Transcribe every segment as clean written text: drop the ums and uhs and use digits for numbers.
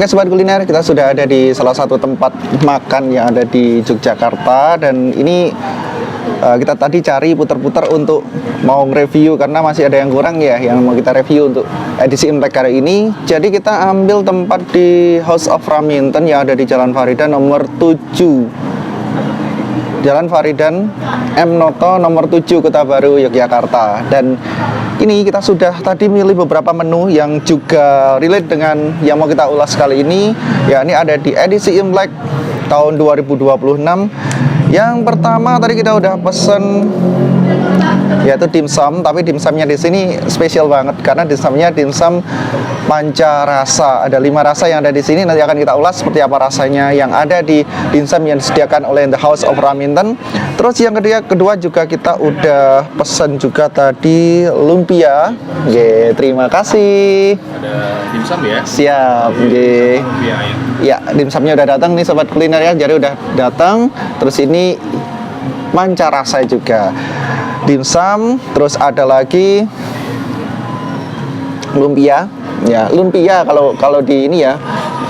Oke sobat kuliner, kita sudah ada di salah satu tempat makan yang ada di Yogyakarta. Dan ini kita tadi cari putar-putar untuk mau nge-review karena masih ada yang kurang ya, yang mau kita review untuk edisi Imlek kali ini. Jadi kita ambil tempat di House of Raminten yang ada di Jalan Faridan nomor 7, Jalan Faridan M Noto nomor 7, Kota Baru, Yogyakarta. Dan ini kita sudah tadi milih beberapa menu yang juga relate dengan yang mau kita ulas kali ini. Ya, ini ada di edisi Imlek tahun 2026. Yang pertama tadi kita udah pesen yaitu dimsum, tapi dimsumnya di sini spesial banget karena dimsumnya dimsum panca rasa. Ada 5 rasa yang ada di sini. Nanti akan kita ulas seperti apa rasanya yang ada di dimsum yang disediakan oleh The House of Raminten. Terus yang kedua juga kita udah pesen juga tadi lumpia. Oke, terima kasih. Ada dimsum ya? Siap. Oke. Ya, dimsumnya udah datang nih sobat kuliner ya. Jadi udah datang. Terus ini panca rasa juga. Dimsum, terus ada lagi lumpia. Ya, lumpia kalau di ini ya,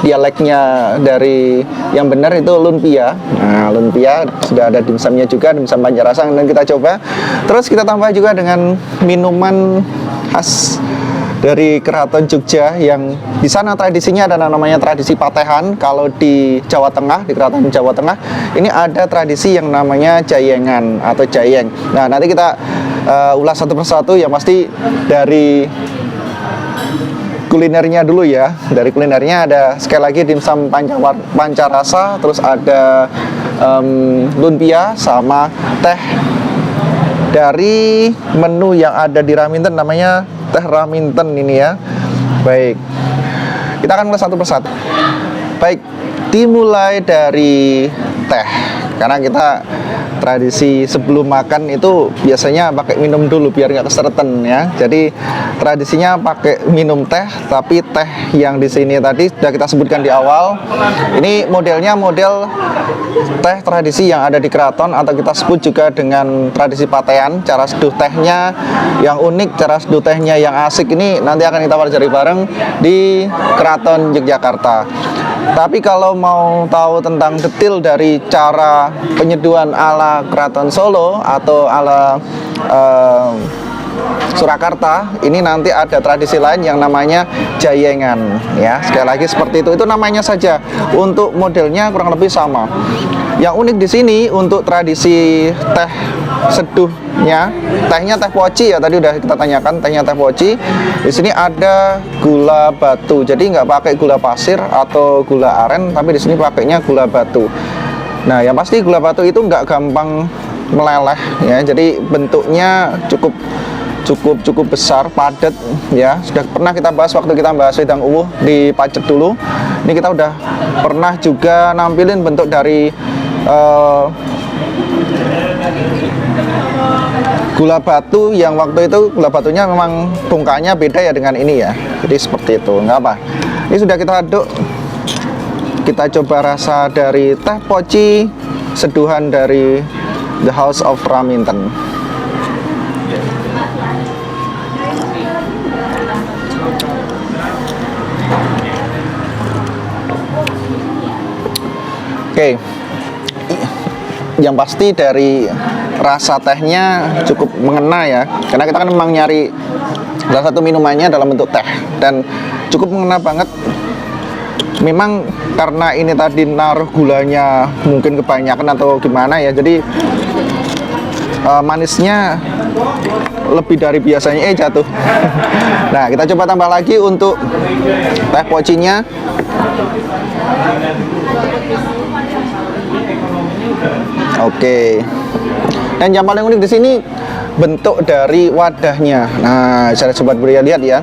dialeknya dari yang benar itu lumpia. Nah, lumpia sudah ada dimsumnya juga, dimsum panca rasa dan kita coba. Terus kita tambah juga dengan minuman khas dari Keraton Jogja yang di sana tradisinya ada namanya tradisi patehan. Kalau di Jawa Tengah, di Keraton Jawa Tengah, ini ada tradisi yang namanya jayengan atau jayeng. Nah, nanti kita ulas satu persatu. Yang pasti dari kulinernya dulu ya. Dari kulinernya ada sekali lagi dimsum panca rasa, terus ada lumpia sama teh dari menu yang ada di Raminten, namanya teh Raminten ini ya. Baik, kita akan mulai satu persatu. Baik, dimulai dari teh karena kita tradisi sebelum makan itu biasanya pakai minum dulu biar nggak kesereten ya. Jadi tradisinya pakai minum teh, tapi teh yang di sini tadi sudah kita sebutkan di awal. Ini modelnya model teh tradisi yang ada di keraton atau kita sebut juga dengan tradisi patean. Cara seduh tehnya yang unik, cara seduh tehnya yang asik, ini nanti akan kita pelajari bareng di Keraton Yogyakarta. Tapi kalau mau tahu tentang detail dari cara penyeduhan ala Keraton Solo atau ala Surakarta, ini nanti ada tradisi lain yang namanya jayengan ya. Sekali lagi seperti itu namanya saja. Untuk modelnya kurang lebih sama. Yang unik di sini untuk tradisi teh seduhnya, tehnya teh poci ya, tadi udah kita tanyakan, tehnya teh poci. Di sini ada gula batu. Jadi nggak pakai gula pasir atau gula aren, tapi di sini pakainya gula batu. Nah, yang pasti gula batu itu nggak gampang meleleh ya. Jadi bentuknya cukup besar, padat ya. Sudah pernah kita bahas waktu kita bahas wedang uwuh di Pacet dulu. Ini kita udah pernah juga nampilin bentuk dari gula batu yang waktu itu gula batunya memang bungkanya beda ya dengan ini ya. Jadi seperti itu, nggak apa. Ini sudah kita aduk. Kita coba rasa dari teh poci seduhan dari The House of Raminten. Oke, yang pasti dari rasa tehnya cukup mengena ya, karena kita kan memang nyari salah satu minumannya dalam bentuk teh dan cukup mengena banget. Memang karena ini tadi naruh gulanya mungkin kebanyakan atau gimana ya, jadi manisnya lebih dari biasanya jatuh. Nah, kita coba tambah lagi untuk teh pocinya. Oke. Dan yang paling unik di sini bentuk dari wadahnya. Nah, saya sobat Buria lihat ya.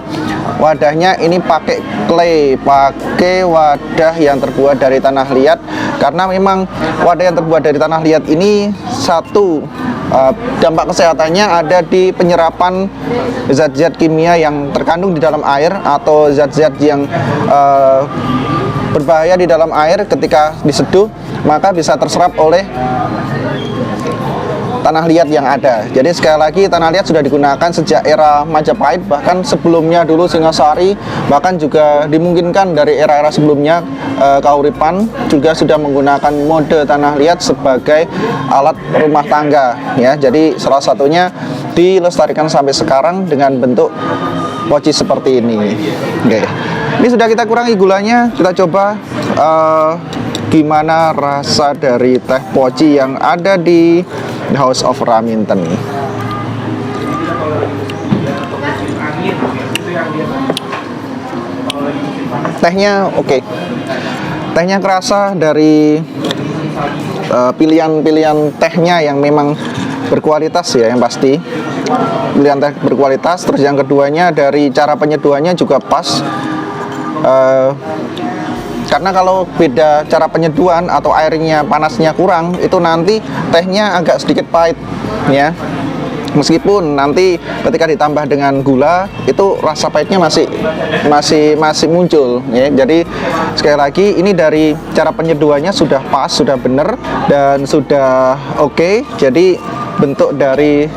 Wadahnya ini pakai clay, pakai wadah yang terbuat dari tanah liat. Karena memang wadah yang terbuat dari tanah liat ini satu dampak kesehatannya ada di penyerapan zat-zat kimia yang terkandung di dalam air atau zat-zat yang berbahaya di dalam air ketika diseduh, maka bisa terserap oleh tanah liat yang ada. Jadi sekali lagi tanah liat sudah digunakan sejak era Majapahit, bahkan sebelumnya dulu Singasari, bahkan juga dimungkinkan dari era-era sebelumnya Kahuripan juga sudah menggunakan mode tanah liat sebagai alat rumah tangga ya. Jadi salah satunya dilestarikan sampai sekarang dengan bentuk poci seperti ini. Oke. Ini sudah kita kurangi gulanya, kita coba gimana rasa dari teh poci yang ada di The House of Raminten. Tehnya oke. Tehnya kerasa dari pilihan-pilihan tehnya yang memang berkualitas ya, yang pasti pilihan teh berkualitas. Terus yang keduanya dari cara penyeduhannya juga pas. Karena kalau beda cara penyeduhan atau airnya panasnya kurang, itu nanti tehnya agak sedikit pahit ya. Meskipun nanti ketika ditambah dengan gula itu rasa pahitnya masih muncul ya. Jadi sekali lagi ini dari cara penyeduhannya sudah pas, sudah benar dan sudah oke. Jadi bentuk dari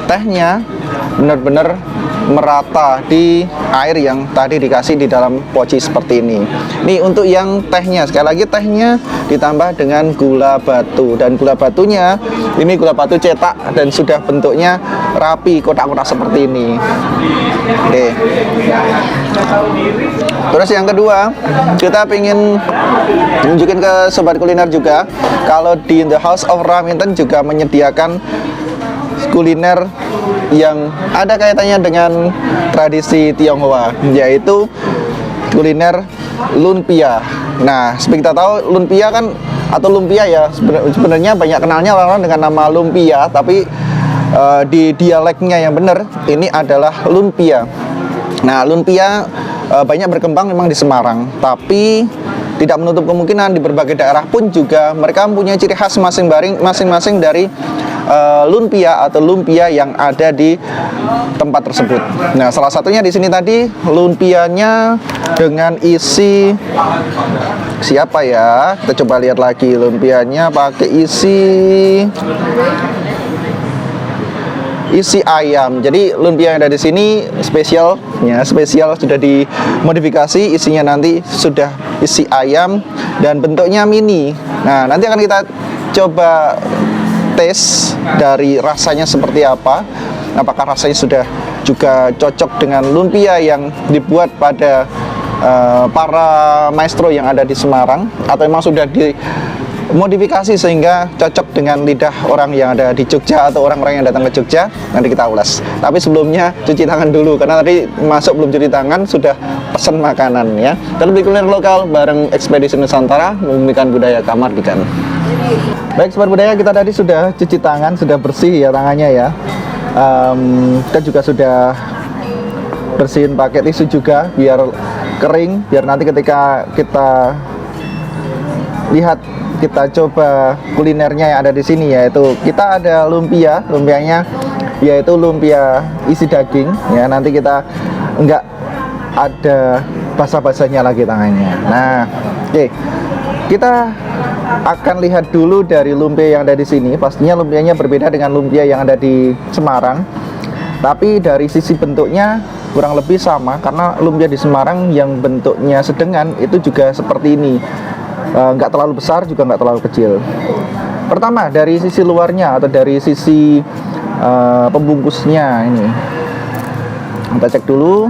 tehnya benar-benar merata di air yang tadi dikasih di dalam poci seperti ini. Nih untuk yang tehnya, sekali lagi tehnya ditambah dengan gula batu, dan gula batunya ini gula batu cetak dan sudah bentuknya rapi, kotak-kotak seperti ini. Oke. Terus yang kedua, kita ingin tunjukin ke sobat kuliner juga kalau di The House of Raminten juga menyediakan kuliner yang ada kaitannya dengan tradisi Tionghoa, yaitu kuliner lumpia. Nah, seperti kita tahu lumpia kan atau lumpia ya sebenarnya banyak kenalnya orang-orang dengan nama lumpia, tapi di dialeknya yang benar ini adalah lumpia. Nah, lumpia banyak berkembang memang di Semarang, tapi tidak menutup kemungkinan di berbagai daerah pun juga mereka mempunyai ciri khas masing-masing dari lumpia atau lumpia yang ada di tempat tersebut. Nah, salah satunya di sini tadi lumpianya dengan isi siapa ya? Kita coba lihat lagi, lumpianya pakai isi ayam. Jadi lumpia yang ada di sini spesial sudah dimodifikasi, isinya nanti sudah isi ayam dan bentuknya mini. Nah, nanti akan kita coba tes dari rasanya seperti apa. Apakah rasanya sudah juga cocok dengan lumpia yang dibuat pada para maestro yang ada di Semarang, atau memang sudah dimodifikasi sehingga cocok dengan lidah orang yang ada di Jogja atau orang-orang yang datang ke Jogja. Nanti kita ulas. Tapi sebelumnya cuci tangan dulu, karena tadi masuk belum cuci tangan sudah pesan makanan ya. Dan lebih kuliner lokal bareng Ekspedisi Nusantara, membumikan budaya Kamardikan. Baik sobat budaya, kita tadi sudah cuci tangan, sudah bersih ya tangannya ya. Kita juga sudah bersihin pakai tisu juga biar kering, biar nanti ketika kita lihat, kita coba kulinernya yang ada di sini, yaitu kita ada lumpianya yaitu lumpia isi daging ya. Nanti kita enggak ada basah-basahnya lagi tangannya. Nah, oke. Kita akan lihat dulu dari lumpia yang ada di sini. Pastinya lumpianya berbeda dengan lumpia yang ada di Semarang, tapi dari sisi bentuknya kurang lebih sama, karena lumpia di Semarang yang bentuknya sedengan itu juga seperti ini, nggak terlalu besar juga nggak terlalu kecil. Pertama dari sisi luarnya atau dari sisi pembungkusnya ini, kita cek dulu.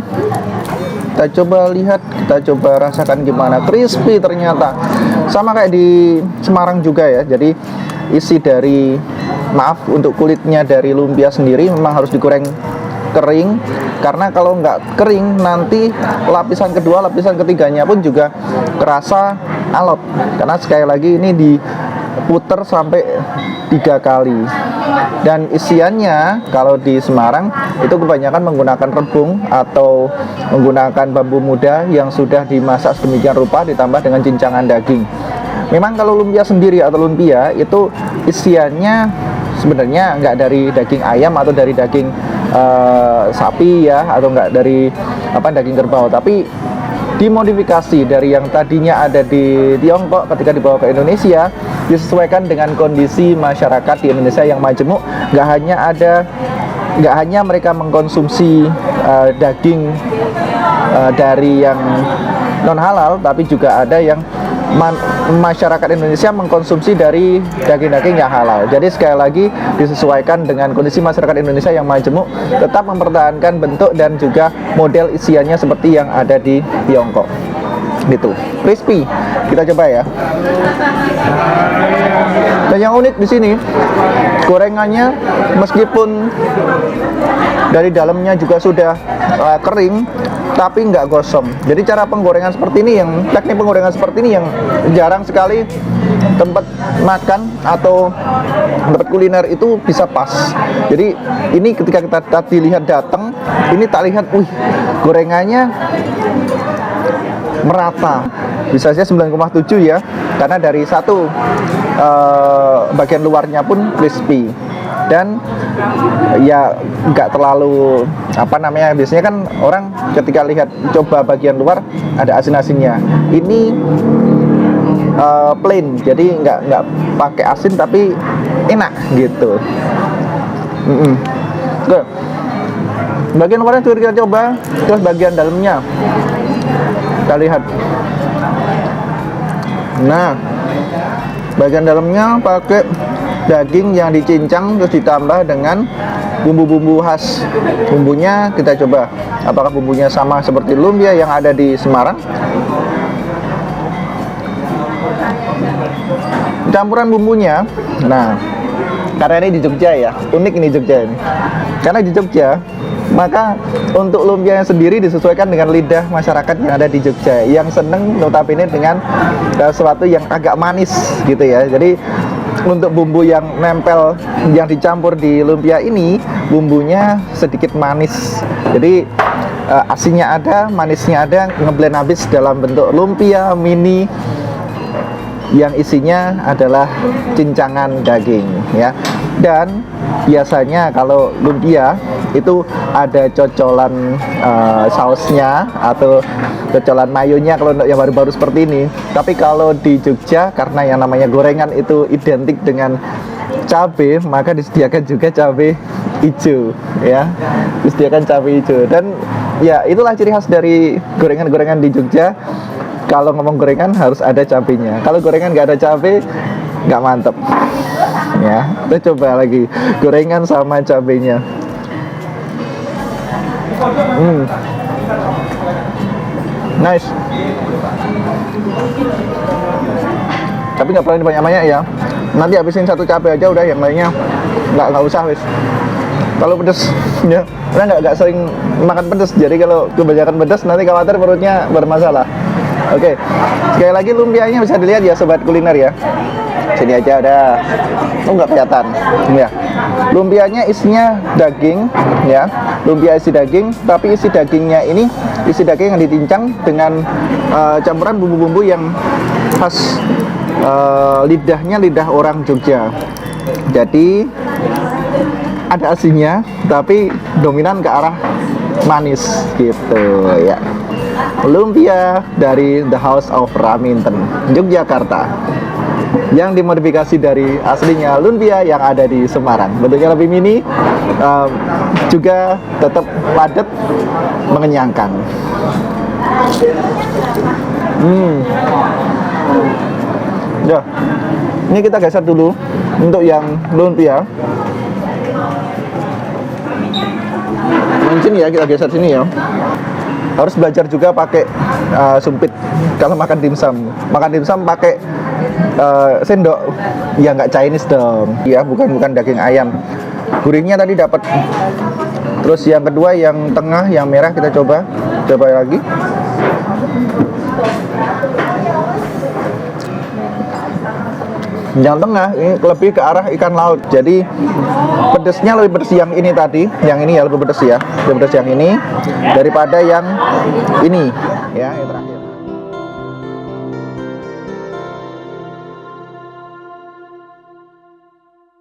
Kita coba lihat, kita coba rasakan gimana. Crispy ternyata. Sama kayak di Semarang juga ya. Jadi isi dari, maaf, untuk kulitnya dari lumpia sendiri memang harus digoreng kering. Karena kalau nggak kering nanti lapisan kedua, lapisan ketiganya pun juga kerasa alot. Karena sekali lagi ini diputer sampai 3 kali. Dan isiannya kalau di Semarang itu kebanyakan menggunakan rebung atau menggunakan bambu muda yang sudah dimasak sedemikian rupa ditambah dengan cincangan daging. Memang kalau lumpia sendiri atau lumpia itu isiannya sebenarnya nggak dari daging ayam atau dari daging sapi ya, atau nggak dari daging kerbau, tapi dimodifikasi dari yang tadinya ada di Tiongkok ketika dibawa ke Indonesia disesuaikan dengan kondisi masyarakat di Indonesia yang majemuk. Nggak hanya mereka mengkonsumsi daging dari yang non halal, tapi juga ada yang masyarakat Indonesia mengkonsumsi dari daging-daging yang halal. Jadi sekali lagi disesuaikan dengan kondisi masyarakat Indonesia yang majemuk, tetap mempertahankan bentuk dan juga model isiannya seperti yang ada di Tiongkok. Gitu, crispy. Kita coba ya. Dan yang unik di sini, gorengannya meskipun dari dalamnya juga sudah kering, tapi nggak gosong. Jadi cara penggorengan seperti ini, teknik penggorengan seperti ini yang jarang sekali tempat makan atau tempat kuliner itu bisa pas. Jadi ini ketika kita tadi lihat datang, ini tak lihat, gorengannya merata, bisa saja 9,7 ya, karena dari satu bagian luarnya pun crispy dan ya nggak terlalu biasanya kan orang ketika lihat coba bagian luar ada asin-asinnya, ini plain, jadi nggak pakai asin tapi enak gitu. Oke. Bagian luarnya juga kita coba, terus bagian dalamnya kita lihat. Nah, bagian dalamnya pakai daging yang dicincang terus ditambah dengan bumbu-bumbu khas. Bumbunya kita coba, apakah bumbunya sama seperti lumpia yang ada di Semarang? Campuran bumbunya, nah karena ini di Jogja ya, unik ini Jogja ini. Karena di Jogja, maka untuk lumpianya sendiri disesuaikan dengan lidah masyarakat yang ada di Jogja, yang seneng notabene dengan sesuatu yang agak manis gitu ya. Jadi untuk bumbu yang nempel, yang dicampur di lumpia ini, bumbunya sedikit manis. Jadi asinnya ada, manisnya ada, ngeblend habis dalam bentuk lumpia mini yang isinya adalah cincangan daging ya. Dan biasanya kalau lumpia itu ada cocolan sausnya atau cocolan mayonya kalau untuk yang baru-baru seperti ini. Tapi kalau di Jogja, karena yang namanya gorengan itu identik dengan cabai, maka disediakan juga cabai hijau ya, disediakan cabai hijau. Dan ya itulah ciri khas dari gorengan-gorengan di Jogja. Kalau ngomong gorengan harus ada cabenya. Kalau gorengan nggak ada cabai, nggak mantep ya. Kita coba lagi gorengan sama cabenya. Nice. Tapi nggak perlu banyak-banyak ya. Nanti habisin satu cabai aja udah, yang lainnya nggak usah wis. Kalau pedes ya, karena nggak sering makan pedes. Jadi kalau kebanyakan pedes nanti khawatir perutnya bermasalah. Oke, sekali lagi lumpianya bisa dilihat ya sobat kuliner ya. Sini aja ada, nggak kelihatan ya. Lumpianya isinya daging ya, lumpia isi daging, tapi isi dagingnya ini isi daging yang ditincang dengan campuran bumbu-bumbu yang khas lidahnya lidah orang Jogja. Jadi ada asinnya, tapi dominan ke arah manis gitu ya. Lumpia dari The House of Raminten, Yogyakarta, yang dimodifikasi dari aslinya lumpia yang ada di Semarang. Bentuknya lebih mini, juga tetap padat, mengenyangkan. Ya, ini kita geser dulu untuk yang lumpia. Mungkin ya kita geser sini ya. Harus belajar juga pakai sumpit kalau makan dimsum. Makan dimsum pakai sendok, ya nggak Chinese dong. Ya bukan daging ayam. Gurihnya tadi dapat. Terus yang kedua yang tengah yang merah kita coba lagi. Yang tengah ini lebih ke arah ikan laut. Jadi pedesnya lebih pedes yang ini tadi, yang ini ya lebih pedes ya, lebih pedes yang ini daripada yang ini ya, yang terakhir.